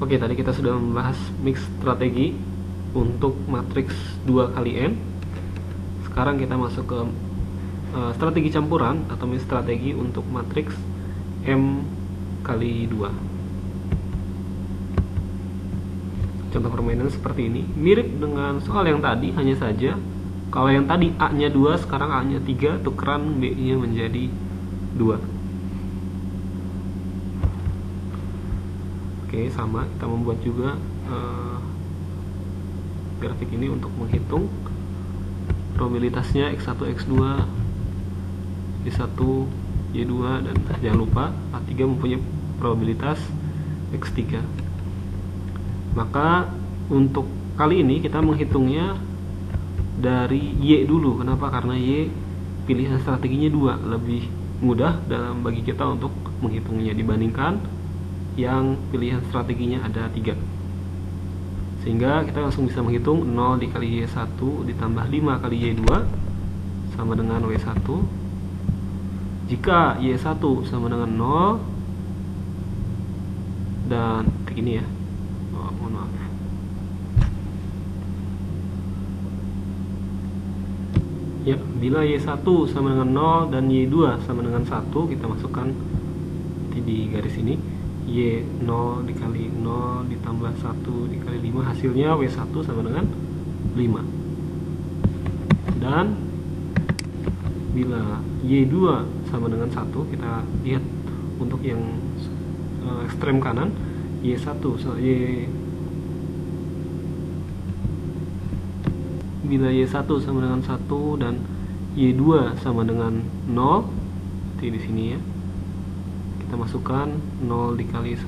Oke, tadi kita sudah membahas mix strategi untuk matriks 2 kali n. Sekarang kita masuk ke strategi campuran atau mix strategi untuk matriks m kali 2. Contoh permainan seperti ini, mirip dengan soal yang tadi, hanya saja kalau yang tadi A nya 2, sekarang A nya 3, tukeran B nya menjadi 2. Oke, sama, kita membuat juga grafik ini untuk menghitung probabilitasnya X1, X2, Y1, Y2, dan jangan lupa A3 mempunyai probabilitas X3. Maka untuk kali ini kita menghitungnya dari Y dulu. Kenapa? Karena Y pilihan strateginya 2, lebih mudah dalam bagi kita untuk menghitungnya dibandingkan yang pilihan strateginya ada 3. Sehingga kita langsung bisa menghitung 0 dikali Y1 ditambah 5 kali Y2 sama dengan W1. Jika Y1 sama dengan 0 dan titik ini ya, mohon maaf, ya, bila Y1 sama dengan 0 dan Y2 sama dengan 1, kita masukkan di garis ini, Y0 dikali 0 ditambah 1 dikali 5, hasilnya W1 sama dengan 5. Dan bila Y2 sama dengan 1, kita lihat untuk yang ekstrem kanan, bila Y1 sama dengan 1 dan Y2 sama dengan 0, seperti di sini ya, kita masukkan 0 dikali 1,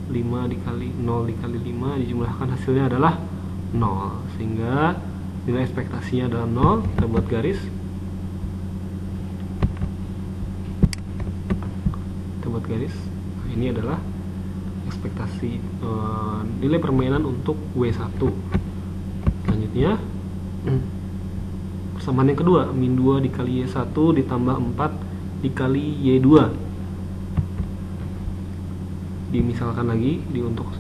5 dikali 0 dikali 5, dijumlahkan hasilnya adalah 0, sehingga nilai ekspektasinya adalah 0. Kita buat garis, nah, ini adalah ekspektasi nilai permainan untuk W1. Selanjutnya persamaan yang kedua, min 2 dikali Y1 ditambah 4 dikali Y2. Dimisalkan lagi untuk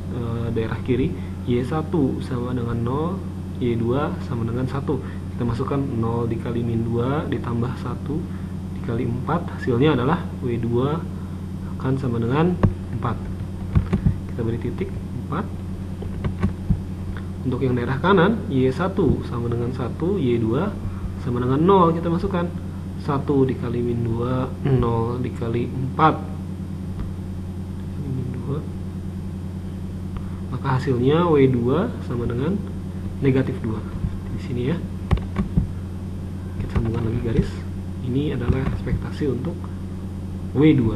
daerah kiri, Y1 sama dengan 0, Y2 sama dengan 1. Kita masukkan 0 dikali min 2 ditambah 1 dikali 4, hasilnya adalah W2 akan sama dengan 4. Kita beri titik 4. Untuk yang daerah kanan, Y1 sama dengan 1, Y2 sama dengan 0, kita masukkan 1 dikali min 2, 0 dikali 4 min 2, maka hasilnya W2 sama dengan negatif 2. Di sini ya, kita sambungkan lagi garis. Ini adalah ekspektasi untuk W2.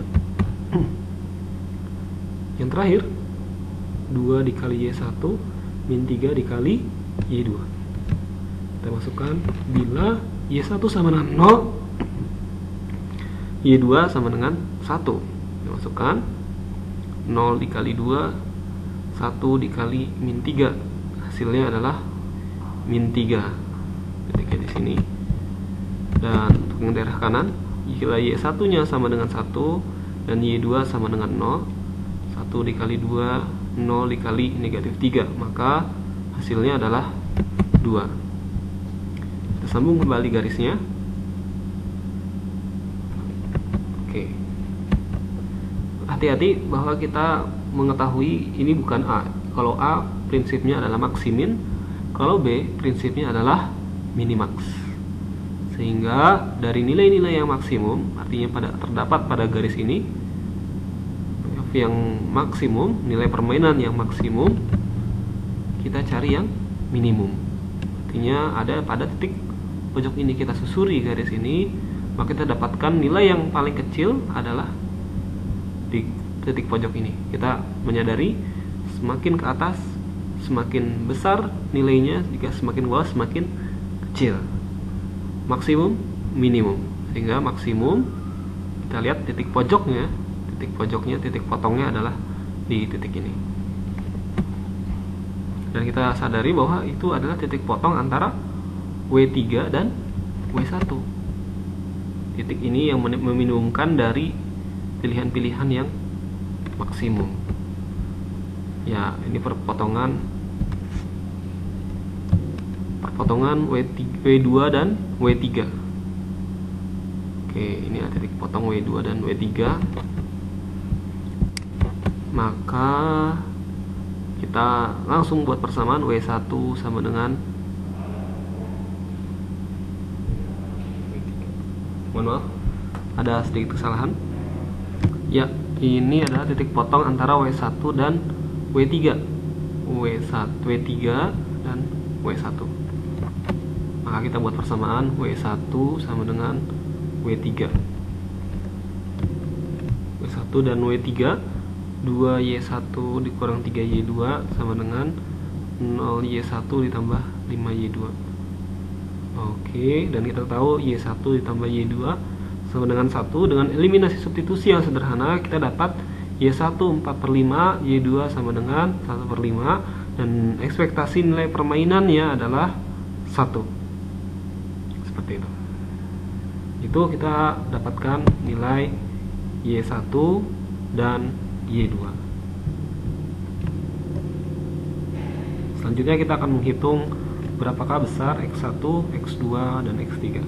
Yang terakhir, 2 dikali Y1 min 3 dikali Y2. Kita masukkan bila Y1 sama dengan 0, Y2 sama dengan 1. Kita masukkan 0 dikali 2, 1 dikali min 3, hasilnya adalah min 3. Titiknya di sini. Dan untuk yang daerah kanan, jika Y1 nya sama dengan 1 dan Y2 sama dengan 0, 1 dikali 2, 0 dikali negatif 3, maka hasilnya adalah 2. Kita sambung kembali garisnya. Oke. Hati-hati bahwa kita mengetahui ini bukan A. Kalau A prinsipnya adalah maksimin, kalau B prinsipnya adalah minimax. Sehingga dari nilai-nilai yang maksimum, artinya terdapat pada garis ini, yang maksimum, nilai permainan yang maksimum, kita cari yang minimum. Artinya ada pada titik pojok ini, kita susuri garis ini, maka kita dapatkan nilai yang paling kecil adalah di titik pojok ini. Kita menyadari semakin ke atas semakin besar nilainya, jika semakin bawah semakin kecil. Maksimum, minimum. Sehingga maksimum, kita lihat titik pojoknya, titik potongnya adalah di titik ini. Dan kita sadari bahwa itu adalah titik potong antara W3 dan W1. Titik ini yang meminimumkan dari pilihan-pilihan yang maksimum. Ya, ini perpotongan W2 dan W3. Oke, ini ada titik potong W2 dan W3. Maka kita langsung buat persamaan W1 sama dengan, mohon maaf, ada sedikit kesalahan. Ya, ini adalah titik potong antara W1 dan W3. W3 dan W1. Maka kita buat persamaan W1 sama dengan W3. W1 dan W3, 2Y1 dikurang 3Y2 sama dengan 0Y1 ditambah 5Y2. Oke, dan kita tahu Y1 ditambah Y2 sama dengan 1. Dengan eliminasi substitusi yang sederhana, kita dapat Y1 4/5, Y2 sama dengan 1/5, dan ekspektasi nilai permainannya adalah 1. Seperti itu. Itu kita dapatkan nilai Y1 dan Y2. Selanjutnya kita akan menghitung berapakah besar X1, X2, dan X3.